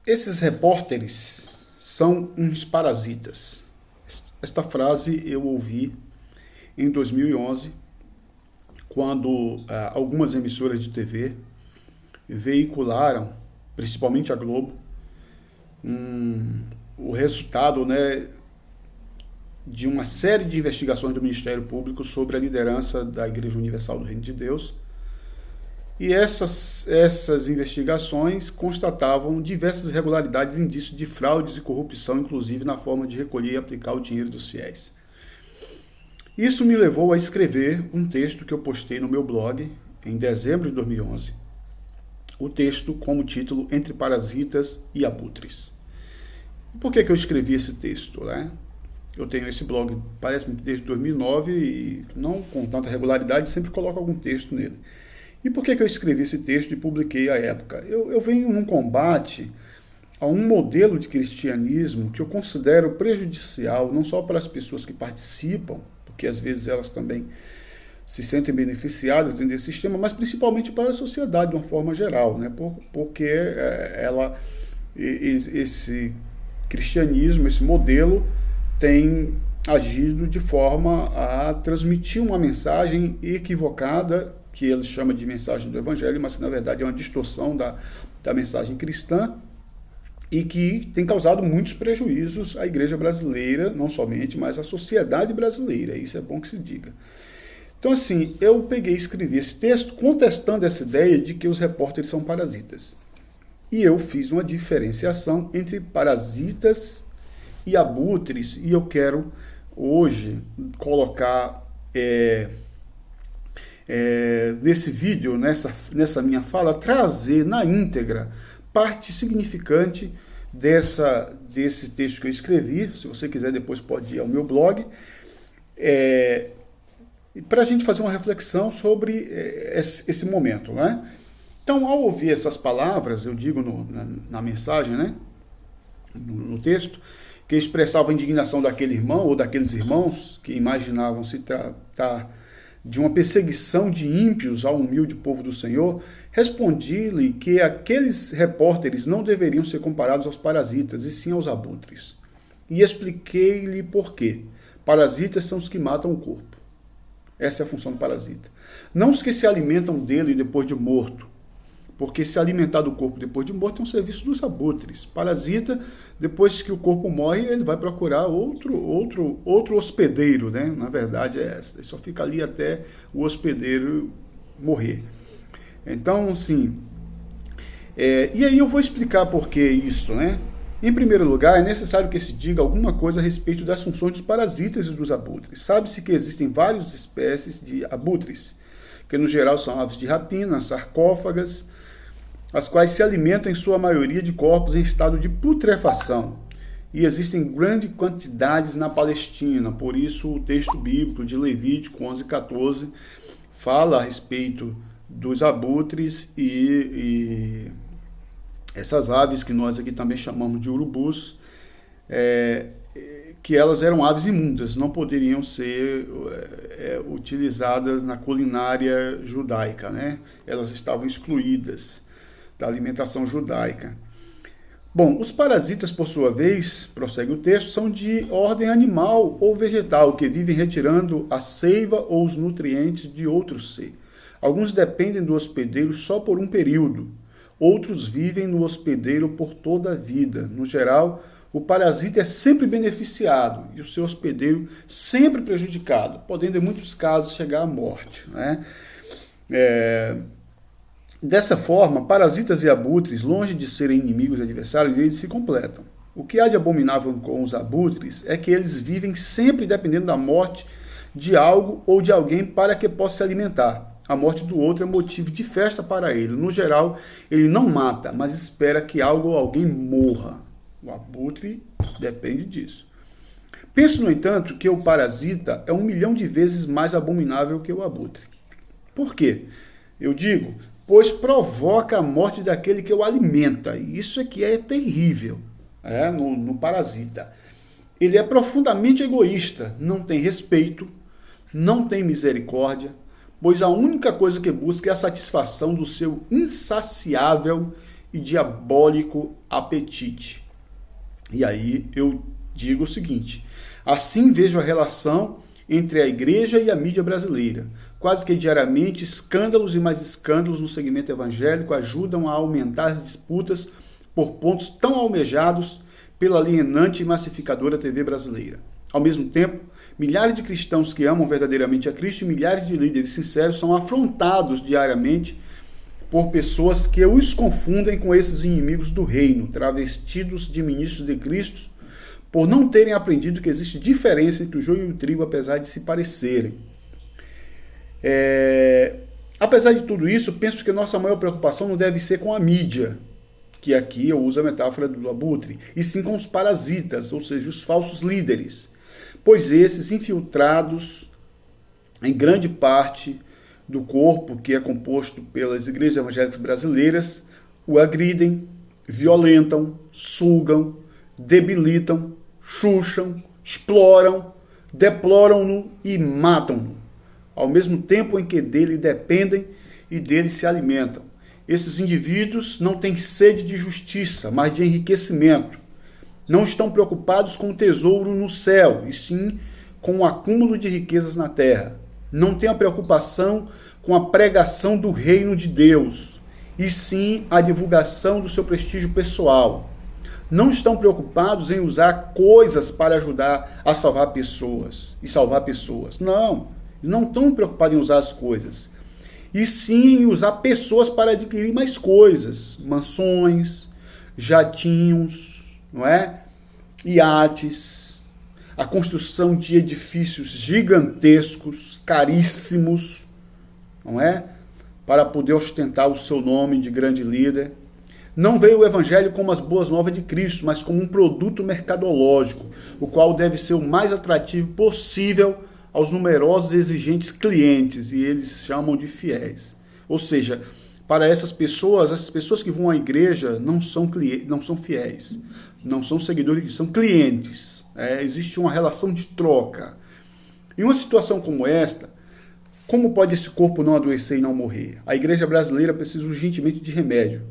Esses repórteres são uns parasitas. Esta frase eu ouvi em 2011, quando algumas emissoras de TV veicularam, principalmente a Globo, o resultado, né, de uma série de investigações do Ministério Público sobre a liderança da Igreja Universal do Reino de Deus. E essas investigações constatavam diversas irregularidades e indícios de fraudes e corrupção, inclusive na forma de recolher e aplicar o dinheiro dos fiéis. Isso me levou a escrever um texto que eu postei no meu blog em dezembro de 2011. O texto como título Entre Parasitas e Abutres. Por que eu escrevi esse texto, né? Eu tenho esse blog, parece-me, desde 2009 e não com tanta regularidade, sempre coloco algum texto nele. E por que eu escrevi esse texto e publiquei à época? Eu venho num combate a um modelo de cristianismo que eu considero prejudicial, não só para as pessoas que participam, porque às vezes elas também se sentem beneficiadas dentro desse sistema, mas principalmente para a sociedade de uma forma geral, né? Porque esse cristianismo, esse modelo, tem agido de forma a transmitir uma mensagem equivocada, que ele chama de mensagem do Evangelho, mas que na verdade é uma distorção da mensagem cristã, e que tem causado muitos prejuízos à igreja brasileira, não somente, mas à sociedade brasileira. Isso é bom que se diga. Então, assim, eu peguei e escrevi esse texto contestando essa ideia de que os repórteres são parasitas. E eu fiz uma diferenciação entre parasitas e abutres, e eu quero hoje colocar nesse vídeo, nessa minha fala, trazer na íntegra parte significante desse texto que eu escrevi. Se você quiser, depois pode ir ao meu blog, para a gente fazer uma reflexão sobre esse momento, né? Então, ao ouvir essas palavras, eu digo na mensagem, né, no texto, que expressava a indignação daquele irmão ou daqueles irmãos que imaginavam se tratar de uma perseguição de ímpios ao humilde povo do Senhor, respondi-lhe que aqueles repórteres não deveriam ser comparados aos parasitas, e sim aos abutres. E expliquei-lhe por quê. Parasitas são os que matam o corpo. Essa é a função do parasita. Não os que se alimentam dele depois de morto, porque se alimentar do corpo depois de morto é um serviço dos abutres. Parasita, depois que o corpo morre, ele vai procurar outro hospedeiro, né? Na verdade é essa. Ele só fica ali até o hospedeiro morrer. Então, assim, e aí eu vou explicar por que isso, né? Em primeiro lugar, é necessário que se diga alguma coisa a respeito das funções dos parasitas e dos abutres. Sabe-se que existem várias espécies de abutres, que no geral são aves de rapina, sarcófagas, as quais se alimentam em sua maioria de corpos em estado de putrefação. E existem grandes quantidades na Palestina, por isso o texto bíblico de Levítico 11:14 fala a respeito dos abutres e essas aves que nós aqui também chamamos de urubus, que elas eram aves imundas, não poderiam ser utilizadas na culinária judaica, né? Elas estavam excluídas da alimentação judaica. Bom, os parasitas, por sua vez, prossegue o texto, são de ordem animal ou vegetal, que vivem retirando a seiva ou os nutrientes de outro ser. Alguns dependem do hospedeiro só por um período, outros vivem no hospedeiro por toda a vida. No geral, o parasita é sempre beneficiado e o seu hospedeiro sempre prejudicado, podendo em muitos casos chegar à morte, né? Dessa forma, parasitas e abutres, longe de serem inimigos e adversários, eles se completam. O que há de abominável com os abutres é que eles vivem sempre dependendo da morte de algo ou de alguém para que possa se alimentar. A morte do outro é motivo de festa para ele. No geral, ele não mata, mas espera que algo ou alguém morra. O abutre depende disso. Penso, no entanto, que o parasita é 1 milhão de vezes mais abominável que o abutre. Por quê? Eu digo, pois provoca a morte daquele que o alimenta. E isso aqui é terrível, no parasita. Ele é profundamente egoísta, não tem respeito, não tem misericórdia, pois a única coisa que busca é a satisfação do seu insaciável e diabólico apetite. E aí eu digo o seguinte: assim vejo a relação entre a igreja e a mídia brasileira. Quase que diariamente, escândalos e mais escândalos no segmento evangélico ajudam a aumentar as disputas por pontos tão almejados pela alienante e massificadora TV brasileira. Ao mesmo tempo, milhares de cristãos que amam verdadeiramente a Cristo e milhares de líderes sinceros são afrontados diariamente por pessoas que os confundem com esses inimigos do reino, travestidos de ministros de Cristo, por não terem aprendido que existe diferença entre o joio e o trigo, apesar de se parecerem. Apesar de tudo isso, penso que nossa maior preocupação não deve ser com a mídia, que aqui eu uso a metáfora do abutre, e sim com os parasitas, ou seja, os falsos líderes, pois esses infiltrados em grande parte do corpo que é composto pelas igrejas evangélicas brasileiras, o agridem, violentam, sugam, debilitam, chucham, exploram, deploram-no e matam-no, ao mesmo tempo em que dele dependem e dele se alimentam. Esses indivíduos não têm sede de justiça, mas de enriquecimento. Não estão preocupados com o tesouro no céu, e sim com o acúmulo de riquezas na terra. Não têm a preocupação com a pregação do reino de Deus, e sim a divulgação do seu prestígio pessoal. Não estão preocupados em usar coisas para ajudar a salvar pessoas e salvar pessoas. Não estão preocupados em usar as coisas, e sim em usar pessoas para adquirir mais coisas, mansões, jatinhos, não é? Iates, a construção de edifícios gigantescos, caríssimos, não é? Para poder ostentar o seu nome de grande líder. Não veio o evangelho como as boas novas de Cristo, mas como um produto mercadológico, o qual deve ser o mais atrativo possível aos numerosos e exigentes clientes, e eles chamam de fiéis. Ou seja, para essas pessoas que vão à igreja não são fiéis, não são seguidores, são clientes. Existe uma relação de troca. Em uma situação como esta, como pode esse corpo não adoecer e não morrer? A igreja brasileira precisa urgentemente de remédio,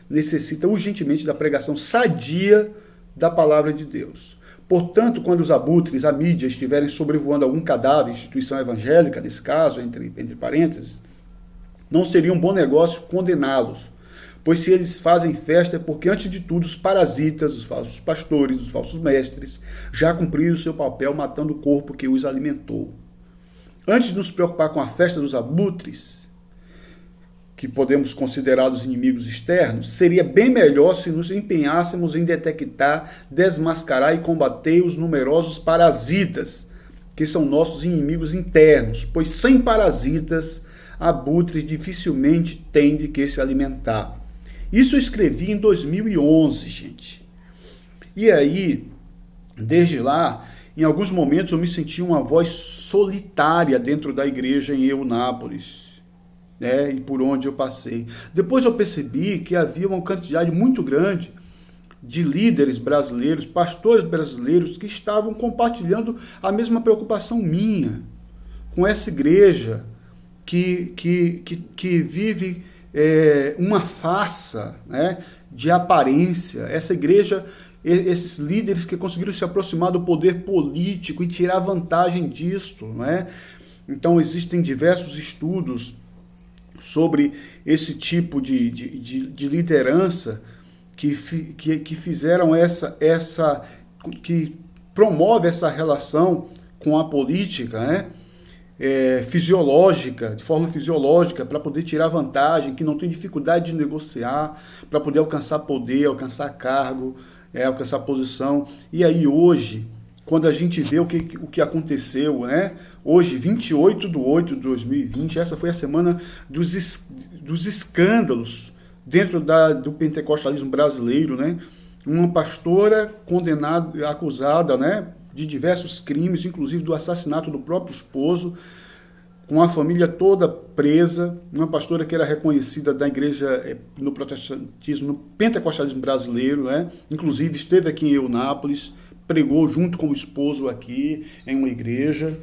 necessita urgentemente da pregação sadia da palavra de Deus. Portanto, quando os abutres, a mídia, estiverem sobrevoando algum cadáver, instituição evangélica, nesse caso, entre parênteses, não seria um bom negócio condená-los, pois se eles fazem festa é porque, antes de tudo, os parasitas, os falsos pastores, os falsos mestres, já cumpriram o seu papel matando o corpo que os alimentou. Antes de nos preocupar com a festa dos abutres, que podemos considerar os inimigos externos, seria bem melhor se nos empenhássemos em detectar, desmascarar e combater os numerosos parasitas, que são nossos inimigos internos, pois sem parasitas, abutres dificilmente têm de que se alimentar. Isso eu escrevi em 2011, gente. E aí, desde lá, em alguns momentos eu me senti uma voz solitária dentro da igreja em Eunápolis, e por onde eu passei. Depois eu percebi que havia uma quantidade muito grande de líderes brasileiros, pastores brasileiros, que estavam compartilhando a mesma preocupação minha com essa igreja que vive uma farsa, de aparência. Essa igreja, esses líderes que conseguiram se aproximar do poder político e tirar vantagem disto. Então existem diversos estudos sobre esse tipo de liderança que fizeram que promove essa relação com a política, fisiológica, de forma fisiológica, para poder tirar vantagem, que não tem dificuldade de negociar, para poder alcançar poder, alcançar cargo, alcançar posição. E aí hoje, quando a gente vê o que aconteceu, hoje, 28/8 de 2020, essa foi a semana dos escândalos dentro do pentecostalismo brasileiro, uma pastora condenada, acusada, de diversos crimes, inclusive do assassinato do próprio esposo, com a família toda presa, uma pastora que era reconhecida da igreja no protestantismo, no pentecostalismo brasileiro, inclusive esteve aqui em Eunápolis, pregou junto com o esposo aqui em uma igreja,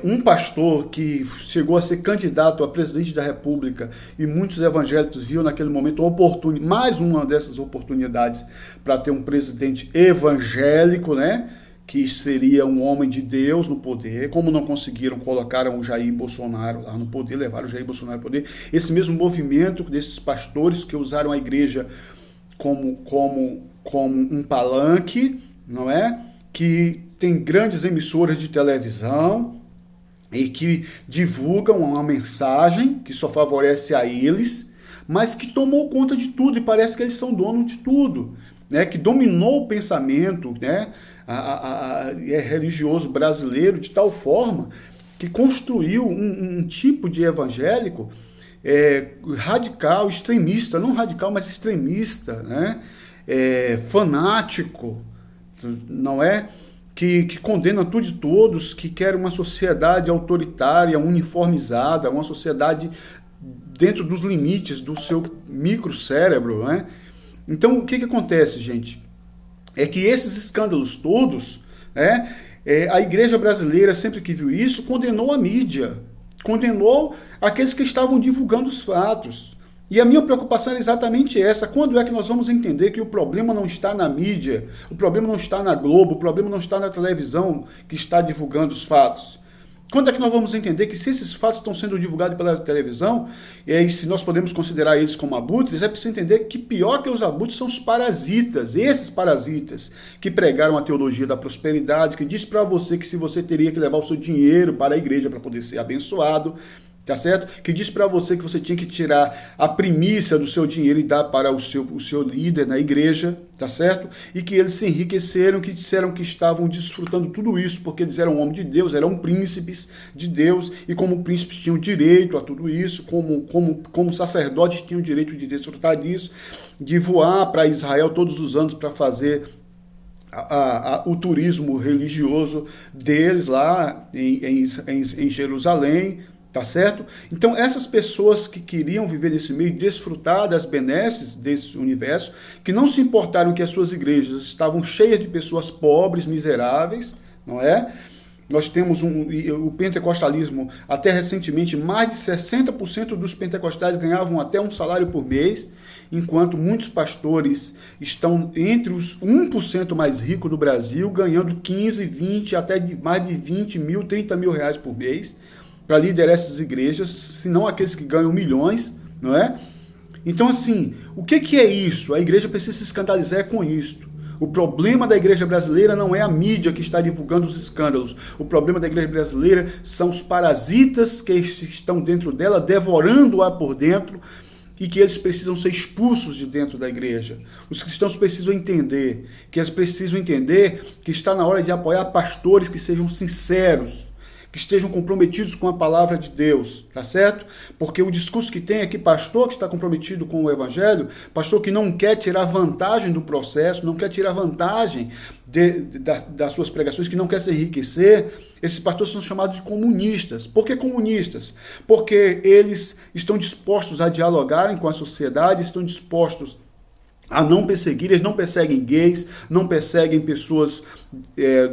Um pastor que chegou a ser candidato a presidente da República e muitos evangélicos viam naquele momento mais uma dessas oportunidades para ter um presidente evangélico, né? Que seria um homem de Deus no poder. Como não conseguiram, colocaram o Jair Bolsonaro lá no poder, levaram o Jair Bolsonaro no poder. Esse mesmo movimento desses pastores que usaram a igreja como um palanque, não é? Que tem grandes emissoras de televisão e que divulgam uma mensagem que só favorece a eles, mas que tomou conta de tudo e parece que eles são donos de tudo, né? Que dominou o pensamento, né? Religioso brasileiro de tal forma que construiu um tipo de evangélico radical, extremista, não radical, mas extremista, né? Fanático, não é? Que condena tudo e todos, que quer uma sociedade autoritária, uniformizada, uma sociedade dentro dos limites do seu microcérebro, né? Então, o que acontece, gente? É que esses escândalos todos, né, a igreja brasileira, sempre que viu isso, condenou a mídia, condenou aqueles que estavam divulgando os fatos. E a minha preocupação é exatamente essa. Quando é que nós vamos entender que o problema não está na mídia, o problema não está na Globo, o problema não está na televisão que está divulgando os fatos? Quando é que nós vamos entender que se esses fatos estão sendo divulgados pela televisão, e se nós podemos considerar eles como abutres, é preciso entender que pior que os abutres são os parasitas, esses parasitas que pregaram a teologia da prosperidade, que diz para você que se você teria que levar o seu dinheiro para a igreja para poder ser abençoado, tá certo? Que diz para você que você tinha que tirar a primícia do seu dinheiro e dar para o seu líder na igreja, tá certo? E que eles se enriqueceram, que disseram que estavam desfrutando tudo isso porque eles eram homens de Deus, eram príncipes de Deus, e como príncipes tinham direito a tudo isso, como sacerdotes tinham direito de desfrutar disso, de voar para Israel todos os anos para fazer o turismo religioso deles lá em Jerusalém, tá certo? Então, essas pessoas que queriam viver nesse meio, desfrutar das benesses desse universo, que não se importaram que as suas igrejas estavam cheias de pessoas pobres, miseráveis, não é? Nós temos o pentecostalismo, até recentemente, mais de 60% dos pentecostais ganhavam até um salário por mês, enquanto muitos pastores estão entre os 1% mais ricos do Brasil, ganhando 15, 20, até mais de 20 mil, 30 mil reais por mês, para liderar essas igrejas, se não aqueles que ganham milhões, não é? Então, assim, o que é isso? A igreja precisa se escandalizar com isto. O problema da igreja brasileira não é a mídia que está divulgando os escândalos. O problema da igreja brasileira são os parasitas que estão dentro dela, devorando-a por dentro, e que eles precisam ser expulsos de dentro da igreja. Os cristãos precisam entender, que eles precisam entender que está na hora de apoiar pastores que sejam sinceros, que estejam comprometidos com a palavra de Deus, tá certo? Porque o discurso que tem é que pastor que está comprometido com o evangelho, pastor que não quer tirar vantagem do processo, não quer tirar vantagem das suas pregações, que não quer se enriquecer, esses pastores são chamados de comunistas. Por que comunistas? Porque eles estão dispostos a dialogarem com a sociedade, estão dispostos a não perseguir, eles não perseguem gays, não perseguem pessoas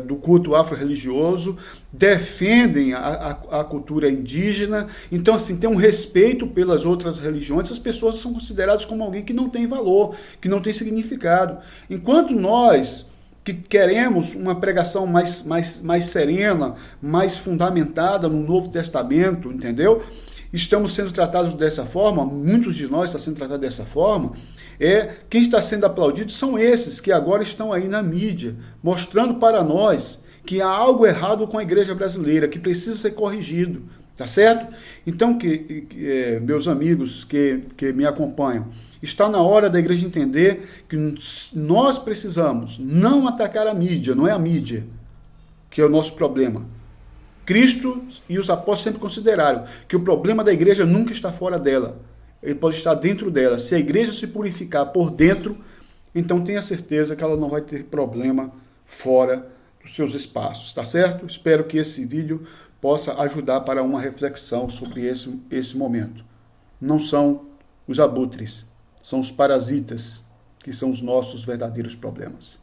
do culto afro-religioso, defendem a cultura indígena. Então, assim, tem um respeito pelas outras religiões. Essas pessoas são consideradas como alguém que não tem valor, que não tem significado. Enquanto nós, que queremos uma pregação mais serena, mais fundamentada no Novo Testamento, entendeu? Estamos sendo tratados dessa forma, muitos de nós estão sendo tratados dessa forma. Quem está sendo aplaudido são esses que agora estão aí na mídia, mostrando para nós que há algo errado com a igreja brasileira, que precisa ser corrigido, tá certo? Então, meus amigos que me acompanham, está na hora da igreja entender que nós precisamos não atacar a mídia, não é a mídia que é o nosso problema. Cristo e os apóstolos sempre consideraram que o problema da igreja nunca está fora dela. Ele pode estar dentro dela. Se a igreja se purificar por dentro, então tenha certeza que ela não vai ter problema fora dos seus espaços, tá certo? Espero que esse vídeo possa ajudar para uma reflexão sobre esse momento. Não são os abutres, são os parasitas que são os nossos verdadeiros problemas.